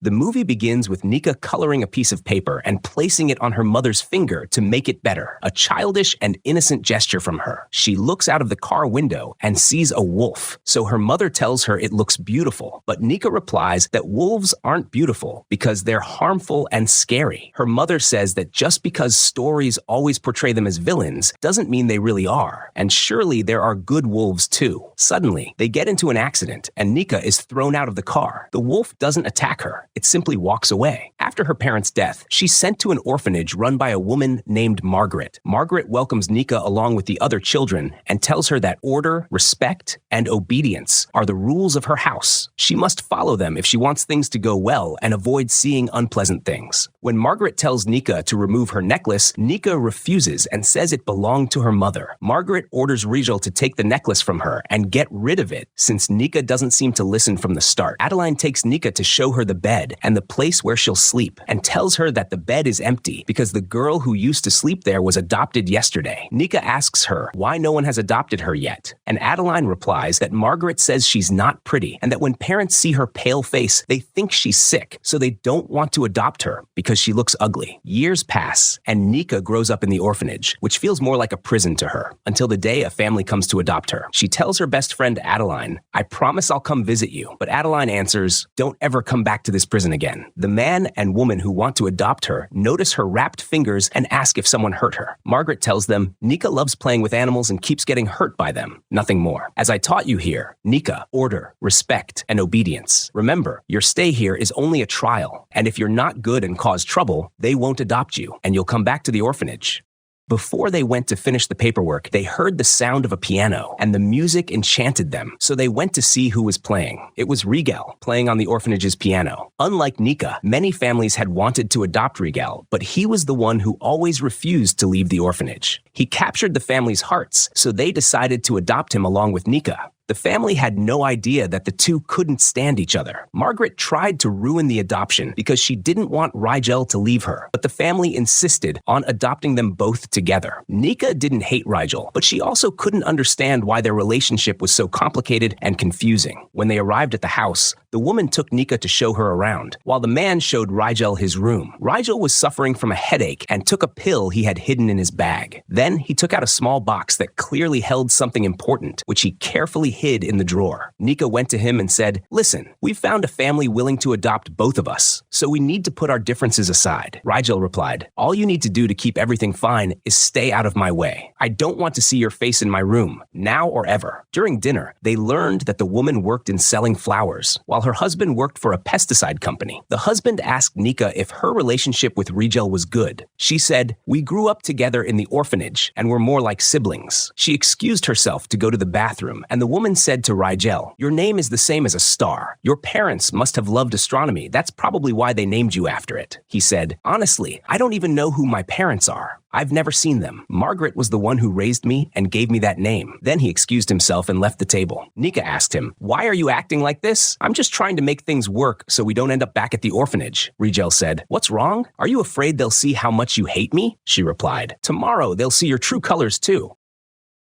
The movie begins with Nika coloring a piece of paper and placing it on her mother's finger to make it better, a childish and innocent gesture from her. She looks out of the car window and sees a wolf, so her mother tells her it looks beautiful, but Nika replies that wolves aren't beautiful because they're harmful and scary. Her mother says that just because stories always portray them as villains doesn't mean they really are, and surely there are good wolves too. Suddenly, they get into an accident and Nika is thrown out of the car. The wolf doesn't attack her. It simply walks away. After her parents' death, she's sent to an orphanage run by a woman named Margaret. Margaret welcomes Nika along with the other children and tells her that order, respect, and obedience are the rules of her house. She must follow them if she wants things to go well and avoid seeing unpleasant things. When Margaret tells Nika to remove her necklace, Nika refuses and says it belonged to her mother. Margaret orders Rigel to take the necklace from her and get rid of it since Nika doesn't seem to listen from the start. Adeline takes Nika to show her the bed and the place where she'll sleep and tells her that the bed is empty because the girl who used to sleep there was adopted yesterday. Nika asks her why no one has adopted her yet, and Adeline replies that Margaret says she's not pretty and that when parents see her pale face, they think she's sick, so they don't want to adopt her because she looks ugly. Years pass, and Nika grows up in the orphanage, which feels more like a prison to her, until the day a family comes to adopt her. She tells her best friend Adeline, "I promise I'll come visit you," but Adeline answers, "Don't ever come back to this prison again." The man and woman who want to adopt her notice her wrapped fingers and ask if someone hurt her. Margaret tells them Nika loves playing with animals and keeps getting hurt by them. Nothing more. As I taught you here, Nika, order, respect, and obedience. Remember, your stay here is only a trial, and if you're not good and cause trouble, they won't adopt you, and you'll come back to the orphanage. Before they went to finish the paperwork, they heard the sound of a piano, and the music enchanted them, so they went to see who was playing. It was Rigel, playing on the orphanage's piano. Unlike Nika, many families had wanted to adopt Rigel, but he was the one who always refused to leave the orphanage. He captured the family's hearts, so they decided to adopt him along with Nika. The family had no idea that the two couldn't stand each other. Margaret tried to ruin the adoption because she didn't want Rigel to leave her, but the family insisted on adopting them both together. Nika didn't hate Rigel, but she also couldn't understand why their relationship was so complicated and confusing. When they arrived at the house, the woman took Nika to show her around, while the man showed Rigel his room. Rigel was suffering from a headache and took a pill he had hidden in his bag. Then he took out a small box that clearly held something important, which he carefully hid in the drawer. Nika went to him and said, "Listen, we've found a family willing to adopt both of us, so we need to put our differences aside." Rigel replied, "All you need to do to keep everything fine is stay out of my way. I don't want to see your face in my room, now or ever." During dinner, they learned that the woman worked in selling flowers, while her husband worked for a pesticide company. The husband asked Nika if her relationship with Rigel was good. She said, "We grew up together in the orphanage and were more like siblings." She excused herself to go to the bathroom, and the woman said to Rigel, "Your name is the same as a star. Your parents must have loved astronomy. That's probably why they named you after it." He said, "Honestly, I don't even know who my parents are. I've never seen them. Margaret was the one who raised me and gave me that name." Then he excused himself and left the table. Nika asked him, "Why are you acting like this?" "I'm just trying to make things work so we don't end up back at the orphanage." Rigel said, "What's wrong? Are you afraid they'll see how much you hate me?" She replied, "Tomorrow they'll see your true colors too."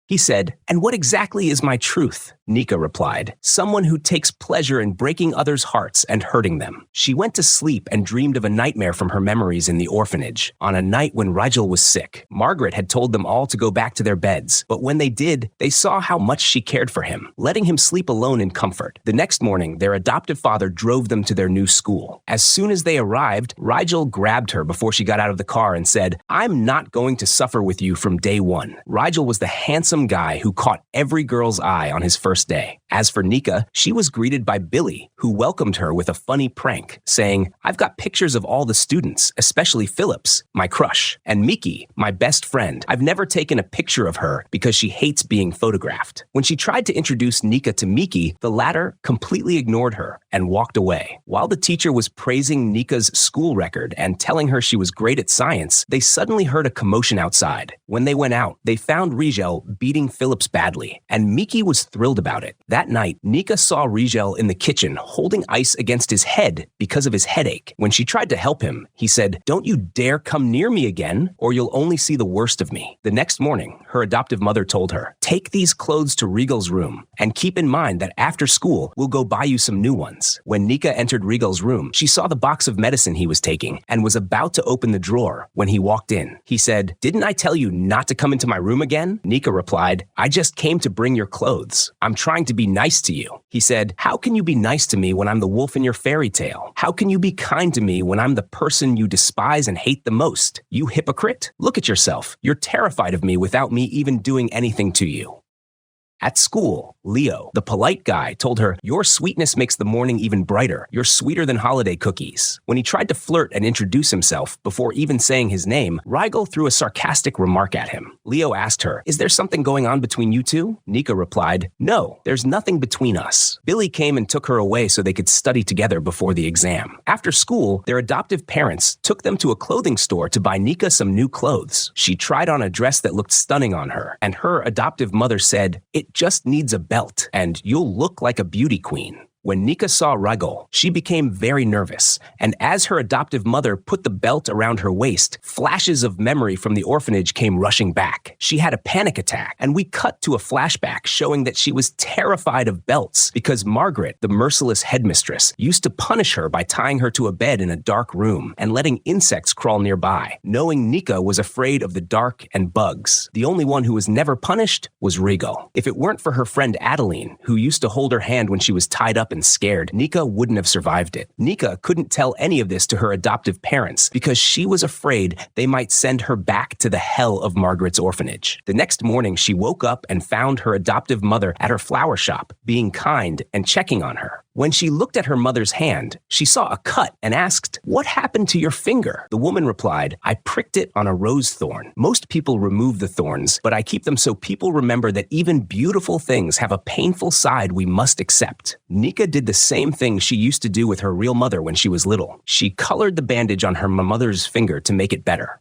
He said, "And what exactly is my truth?" Nika replied, "Someone who takes pleasure in breaking others' hearts and hurting them." She went to sleep and dreamed of a nightmare from her memories in the orphanage, on a night when Rigel was sick. Margaret had told them all to go back to their beds, but when they did, they saw how much she cared for him, letting him sleep alone in comfort. The next morning, their adoptive father drove them to their new school. As soon as they arrived, Rigel grabbed her before she got out of the car and said, "I'm not going to suffer with you from day one." Rigel was the handsome guy who caught every girl's eye on his first day. As for Nika, she was greeted by Billy, who welcomed her with a funny prank, saying, "I've got pictures of all the students, especially Phillips, my crush, and Miki, my best friend. I've never taken a picture of her because she hates being photographed." When she tried to introduce Nika to Miki, the latter completely ignored her and walked away. While the teacher was praising Nika's school record and telling her she was great at science, they suddenly heard a commotion outside. When they went out, they found Rigel beating beating Phillips badly, and Miki was thrilled about it. That night, Nika saw Rigel in the kitchen holding ice against his head because of his headache. When she tried to help him, he said, "Don't you dare come near me again, or you'll only see the worst of me." The next morning, her adoptive mother told her, "Take these clothes to Rigel's room, and keep in mind that after school, we'll go buy you some new ones." When Nika entered Rigel's room, she saw the box of medicine he was taking and was about to open the drawer when he walked in. He said, "Didn't I tell you not to come into my room again?" Nika replied, "I just came to bring your clothes. I'm trying to be nice to you." He said, "How can you be nice to me when I'm the wolf in your fairy tale? How can you be kind to me when I'm the person you despise and hate the most? You hypocrite. Look at yourself. You're terrified of me without me even doing anything to you." At school, Leo, the polite guy, told her, "Your sweetness makes the morning even brighter. You're sweeter than holiday cookies." When he tried to flirt and introduce himself before even saying his name, Rigel threw a sarcastic remark at him. Leo asked her, "Is there something going on between you two?" Nika replied, "No, there's nothing between us." Billy came and took her away so they could study together before the exam. After school, their adoptive parents took them to a clothing store to buy Nika some new clothes. She tried on a dress that looked stunning on her, and her adoptive mother said, "It just needs a belt, and you'll look like a beauty queen." When Nika saw Rigel, she became very nervous, and as her adoptive mother put the belt around her waist, flashes of memory from the orphanage came rushing back. She had a panic attack, and we cut to a flashback showing that she was terrified of belts because Margaret, the merciless headmistress, used to punish her by tying her to a bed in a dark room and letting insects crawl nearby. Knowing Nika was afraid of the dark and bugs, the only one who was never punished was Rigel. If it weren't for her friend Adeline, who used to hold her hand when she was tied up and scared, Nika wouldn't have survived it. Nika couldn't tell any of this to her adoptive parents because she was afraid they might send her back to the hell of Margaret's orphanage. The next morning, she woke up and found her adoptive mother at her flower shop, being kind and checking on her. When she looked at her mother's hand, she saw a cut and asked, "What happened to your finger?" The woman replied, "I pricked it on a rose thorn. Most people remove the thorns, but I keep them so people remember that even beautiful things have a painful side we must accept." Nika did the same thing she used to do with her real mother when she was little. She colored the bandage on her mother's finger to make it better.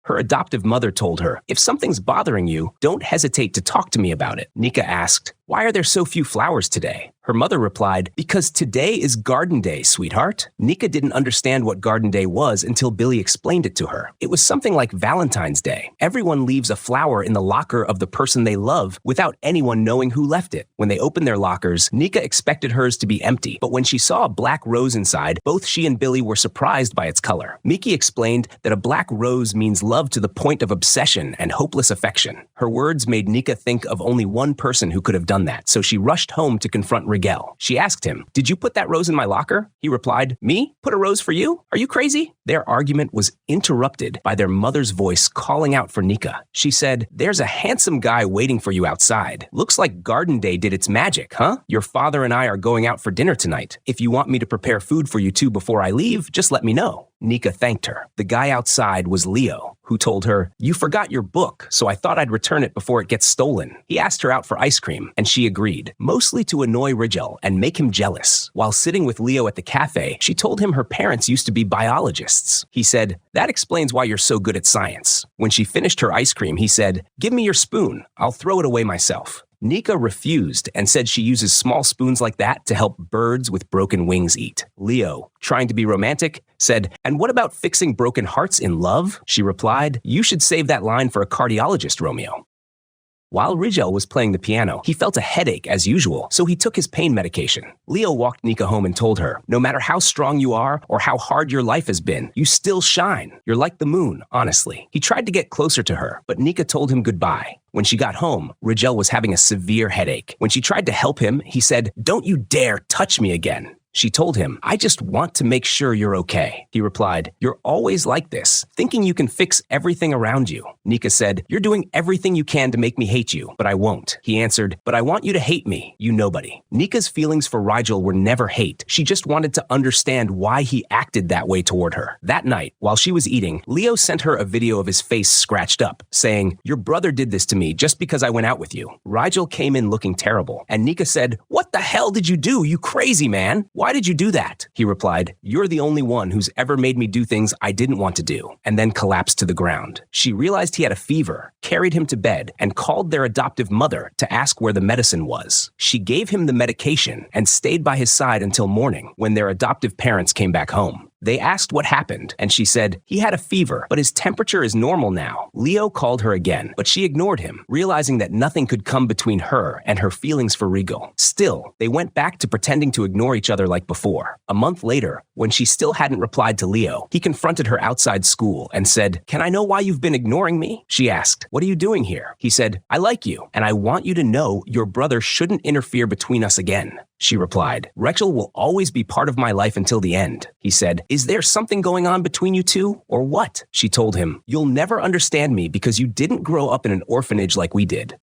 Her adoptive mother told her, "If something's bothering you, don't hesitate to talk to me about it." Nika asked, "Why are there so few flowers today?" Her mother replied, "Because today is Garden Day, sweetheart." Nika didn't understand what Garden Day was until Billy explained it to her. It was something like Valentine's Day. Everyone leaves a flower in the locker of the person they love without anyone knowing who left it. When they opened their lockers, Nika expected hers to be empty, but when she saw a black rose inside, both she and Billy were surprised by its color. Miki explained that a black rose means love to the point of obsession and hopeless affection. Her words made Nika think of only one person who could have done that, so she rushed home to confront Rigel. She asked him, "Did you put that rose in my locker?" He replied, "Me? Put a rose for you? Are you crazy?" Their argument was interrupted by their mother's voice calling out for Nika. She said, "There's a handsome guy waiting for you outside. Looks like Garden Day did its magic, huh? Your father and I are going out for dinner tonight. If you want me to prepare food for you two before I leave, just let me know." Nika thanked her. The guy outside was Leo, who told her, "You forgot your book, so I thought I'd return it before it gets stolen." He asked her out for ice cream, and she agreed, mostly to annoy Rigel and make him jealous. While sitting with Leo at the cafe, she told him her parents used to be biologists. He said, "That explains why you're so good at science." When she finished her ice cream, he said, "Give me your spoon. I'll throw it away myself." Nika refused and said she uses small spoons like that to help birds with broken wings eat. Leo, trying to be romantic, said, "And what about fixing broken hearts in love?" She replied, "You should save that line for a cardiologist, Romeo." While Rigel was playing the piano, he felt a headache as usual, so he took his pain medication. Leo walked Nika home and told her, "No matter how strong you are or how hard your life has been, you still shine. You're like the moon, honestly." He tried to get closer to her, but Nika told him goodbye. When she got home, Rigel was having a severe headache. When she tried to help him, he said, "Don't you dare touch me again." She told him, "I just want to make sure you're okay." He replied, "You're always like this, thinking you can fix everything around you." Nika said, "You're doing everything you can to make me hate you, but I won't." He answered, "But I want you to hate me, you nobody." Nika's feelings for Rigel were never hate. She just wanted to understand why he acted that way toward her. That night, while she was eating, Leo sent her a video of his face scratched up, saying, "Your brother did this to me just because I went out with you." Rigel came in looking terrible, and Nika said, "What the hell did you do, you crazy man? Why "Why did you do that?" He replied, "You're the only one who's ever made me do things I didn't want to do," and then collapsed to the ground. She realized he had a fever, carried him to bed, and called their adoptive mother to ask where the medicine was. She gave him the medication and stayed by his side until morning, when their adoptive parents came back home. They asked what happened, and she said, "He had a fever, but his temperature is normal now." Leo called her again, but she ignored him, realizing that nothing could come between her and her feelings for Regal. Still, they went back to pretending to ignore each other like before. A month later, when she still hadn't replied to Leo, he confronted her outside school and said, "Can I know why you've been ignoring me?" She asked, "What are you doing here?" He said, "I like you, and I want you to know your brother shouldn't interfere between us again." She replied, "Rachel will always be part of my life until the end." He said, "Is there something going on between you two, or what?" She told him, "You'll never understand me because you didn't grow up in an orphanage like we did."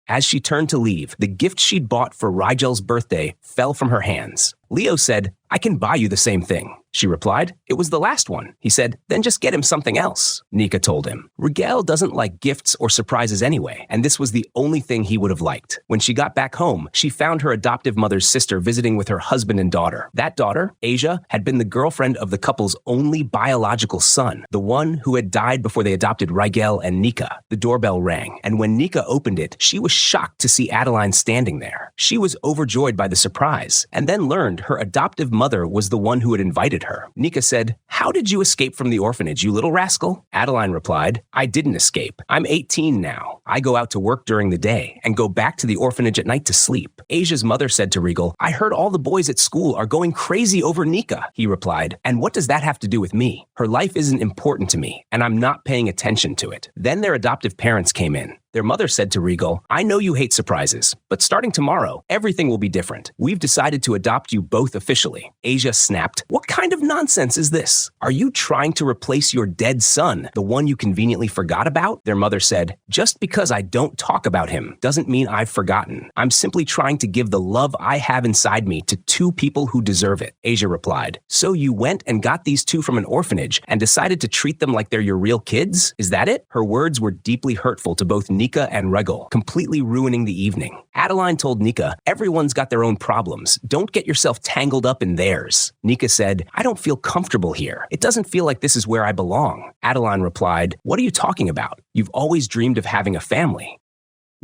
As she turned to leave, the gift she'd bought for Rigel's birthday fell from her hands. Leo said, "I can buy you the same thing." She replied, "It was the last one." He said, "Then just get him something else." Nika told him, Rigel doesn't like gifts or surprises anyway, and this was the only thing he would have liked. When she got back home, she found her adoptive mother's sister visiting with her husband and daughter. That daughter, Asia, had been the girlfriend of the couple's only biological son, the one who had died before they adopted Rigel and Nika. The doorbell rang, and when Nika opened it, she was shocked to see Adeline standing there. She was overjoyed by the surprise, and then learned her adoptive mother was the one who had invited her. Nika said, "How did you escape from the orphanage, you little rascal?" Adeline replied, "I didn't escape. I'm 18 now. I go out to work during the day and go back to the orphanage at night to sleep." Asia's mother said to Regal, "I heard all the boys at school are going crazy over Nika." He replied, "And what does that have to do with me? Her life isn't important to me, and I'm not paying attention to it." Then their adoptive parents came in. Their mother said to Regal, "I know you hate surprises, but starting tomorrow, everything will be different. We've decided to adopt you both officially." Asia snapped, "What kind of nonsense is this? Are you trying to replace your dead son, the one you conveniently forgot about?" Their mother said, "Just because I don't talk about him doesn't mean I've forgotten. I'm simply trying to give the love I have inside me to two people who deserve it." Asia replied, "So you went and got these two from an orphanage and decided to treat them like they're your real kids? Is that it?" Her words were deeply hurtful to both Nika and Regal, completely ruining the evening. Adeline told Nika, "Everyone's got their own problems. Don't get yourself tangled up in theirs." Nika said, "I don't feel comfortable here. It doesn't feel like this is where I belong." Adeline replied, "What are you talking about? You've always dreamed of having a family."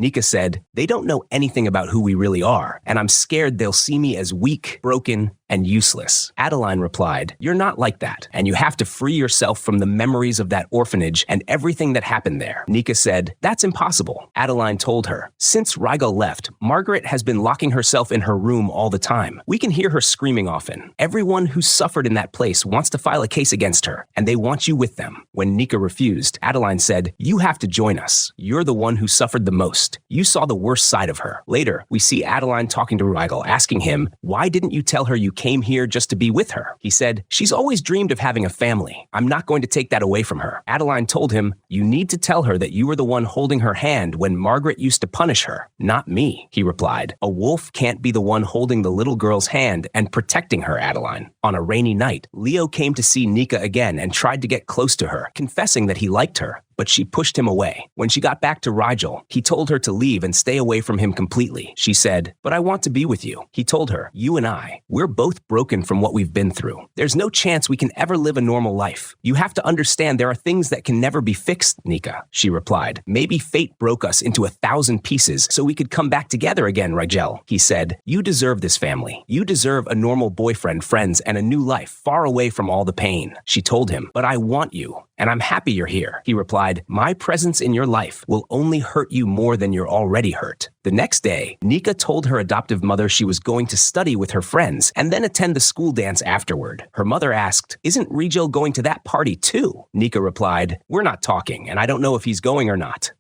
Nika said, "They don't know anything about who we really are, and I'm scared they'll see me as weak, broken, and useless." Adeline replied, "You're not like that, and you have to free yourself from the memories of that orphanage and everything that happened there." Nika said, "That's impossible." Adeline told her, "Since Rigel left, Margaret has been locking herself in her room all the time. We can hear her screaming often. Everyone who suffered in that place wants to file a case against her, and they want you with them." When Nika refused, Adeline said, "You have to join us. You're the one who suffered the most. You saw the worst side of her." Later, we see Adeline talking to Rigel, asking him, "Why didn't you tell her you came here just to be with her?" He said, "She's always dreamed of having a family. I'm not going to take that away from her." Adeline told him, "You need to tell her that you were the one holding her hand when Margaret used to punish her, not me." He replied, "A wolf can't be the one holding the little girl's hand and protecting her, Adeline." On a rainy night, Leo came to see Nika again and tried to get close to her, confessing that he liked her, but she pushed him away. When she got back to Rigel, he told her to leave and stay away from him completely. She said, "But I want to be with you." He told her, "You and we're both broken from what we've been through. There's no chance we can ever live a normal life. You have to understand there are things that can never be fixed, Nika." She replied, "Maybe fate broke us into 1,000 pieces so we could come back together again, Rigel." He said, "You deserve this family. You deserve a normal boyfriend, friends, and a new life far away from all the pain." She told him, "But I want you, and I'm happy you're here." He replied, "My presence in your life will only hurt you more than you're already hurt." The next day, Nika told her adoptive mother she was going to study with her friends and then attend the school dance afterward. Her mother asked, "Isn't Rigel going to that party too?" Nika replied, "We're not talking, and I don't know if he's going or not."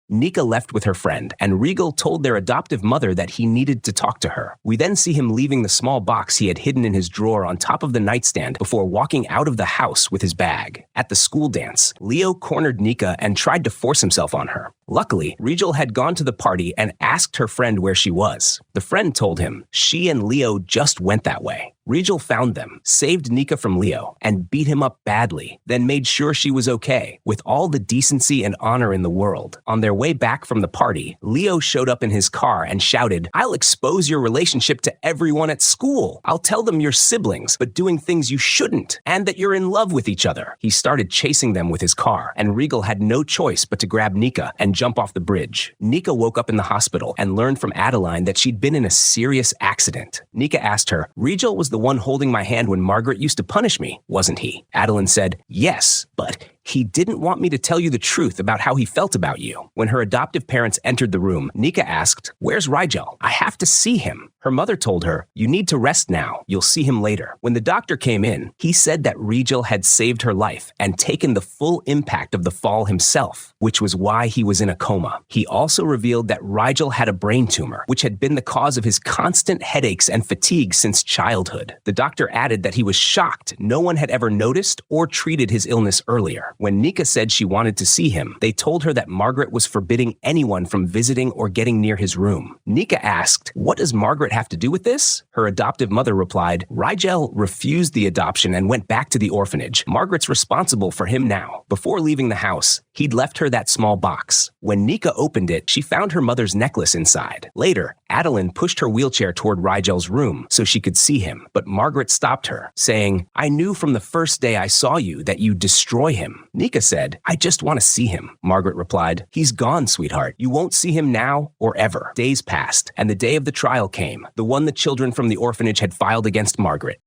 Nika left with her friend, and Regal told their adoptive mother that he needed to talk to her. We then see him leaving the small box he had hidden in his drawer on top of the nightstand before walking out of the house with his bag. At the school dance, Leo cornered Nika and tried to force himself on her. Luckily, Rigel had gone to the party and asked her friend where she was. The friend told him she and Leo just went that way. Rigel found them, saved Nika from Leo, and beat him up badly, then made sure she was okay, with all the decency and honor in the world. On their way back from the party, Leo showed up in his car and shouted, "I'll expose your relationship to everyone at school. I'll tell them you're siblings, but doing things you shouldn't, and that you're in love with each other." He started chasing them with his car, and Rigel had no choice but to grab Nika and jump off the bridge. Nika woke up in the hospital and learned from Adeline that she'd been in a serious accident. Nika asked her, "Rigel was the one holding my hand when Margaret used to punish me, wasn't he?" Adeline said, "Yes, but he didn't want me to tell you the truth about how he felt about you." When her adoptive parents entered the room, Nika asked, "Where's Rigel? I have to see him." Her mother told her, "You need to rest now. You'll see him later." When the doctor came in, he said that Rigel had saved her life and taken the full impact of the fall himself, which was why he was in a coma. He also revealed that Rigel had a brain tumor, which had been the cause of his constant headaches and fatigue since childhood. The doctor added that he was shocked no one had ever noticed or treated his illness earlier. When Nika said she wanted to see him, they told her that Margaret was forbidding anyone from visiting or getting near his room. Nika asked, "What does Margaret have to do with this?" Her adoptive mother replied, "Rigel refused the adoption and went back to the orphanage. Margaret's responsible for him now. Before leaving the house, he'd left her that small box. When Nika opened it, she found her mother's necklace inside. Later, Adeline pushed her wheelchair toward Rigel's room so she could see him, but Margaret stopped her, saying, "I knew from the first day I saw you that you'd destroy him." Nika said, "I just want to see him." Margaret replied, "He's gone, sweetheart. You won't see him now or ever." Days passed, and the day of the trial came, the one the children from the orphanage had filed against Margaret.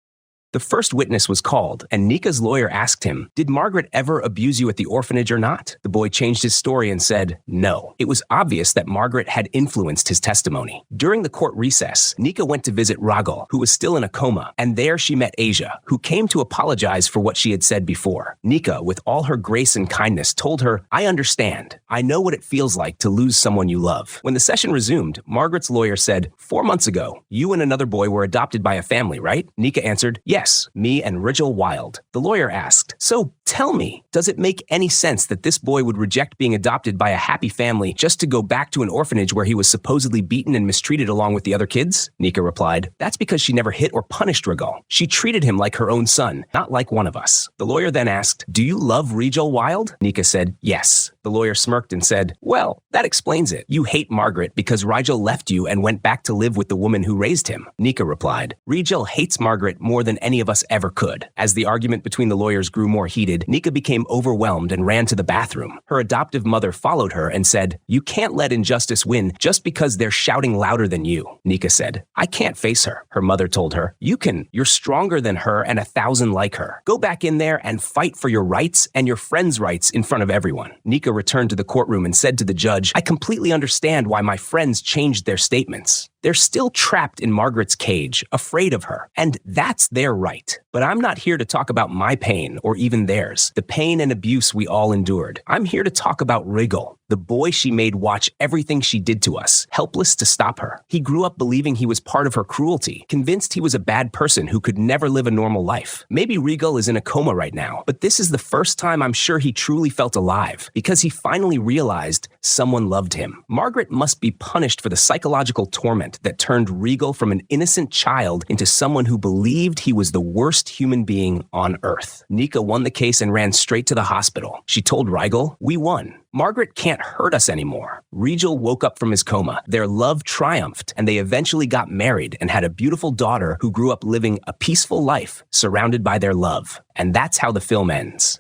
The first witness was called, and Nika's lawyer asked him, "Did Margaret ever abuse you at the orphanage or not?" The boy changed his story and said, "No." It was obvious that Margaret had influenced his testimony. During the court recess, Nika went to visit Rigel, who was still in a coma, and there she met Asia, who came to apologize for what she had said before. Nika, with all her grace and kindness, told her, "I understand. I know what it feels like to lose someone you love." When the session resumed, Margaret's lawyer said, "4 months ago, you and another boy were adopted by a family, right?" Nika answered, "Yes. Me and Rigel Wilde." The lawyer asked, "So tell me, does it make any sense that this boy would reject being adopted by a happy family just to go back to an orphanage where he was supposedly beaten and mistreated along with the other kids?" Nika replied, "That's because she never hit or punished Rigel. She treated him like her own son, not like one of us." The lawyer then asked, "Do you love Rigel Wilde?" Nika said, "Yes." The lawyer smirked and said, "Well, that explains it. You hate Margaret because Rigel left you and went back to live with the woman who raised him." Nika replied, "Rigel hates Margaret more than any of us ever could." As the argument between the lawyers grew more heated, Nika became overwhelmed and ran to the bathroom. Her adoptive mother followed her and said, "You can't let injustice win just because they're shouting louder than you." Nika said, "I can't face her." Her mother told her, "You can. You're stronger than her and 1,000 like her. Go back in there and fight for your rights and your friends' rights in front of everyone." Nika returned to the courtroom and said to the judge, "I completely understand why my friends changed their statements. They're still trapped in Margaret's cage, afraid of her, and that's their right. But I'm not here to talk about my pain or even theirs, the pain and abuse we all endured. I'm here to talk about Rigel, the boy she made watch everything she did to us, helpless to stop her. He grew up believing he was part of her cruelty, convinced he was a bad person who could never live a normal life. Maybe Rigel is in a coma right now, but this is the first time I'm sure he truly felt alive, because he finally realized someone loved him. Margaret must be punished for the psychological torment that turned Rigel from an innocent child into someone who believed he was the worst human being on earth." Nika won the case and ran straight to the hospital. She told Rigel, "We won. Margaret can't hurt us anymore." Rigel woke up from his coma. Their love triumphed, and they eventually got married and had a beautiful daughter who grew up living a peaceful life surrounded by their love. And that's how the film ends.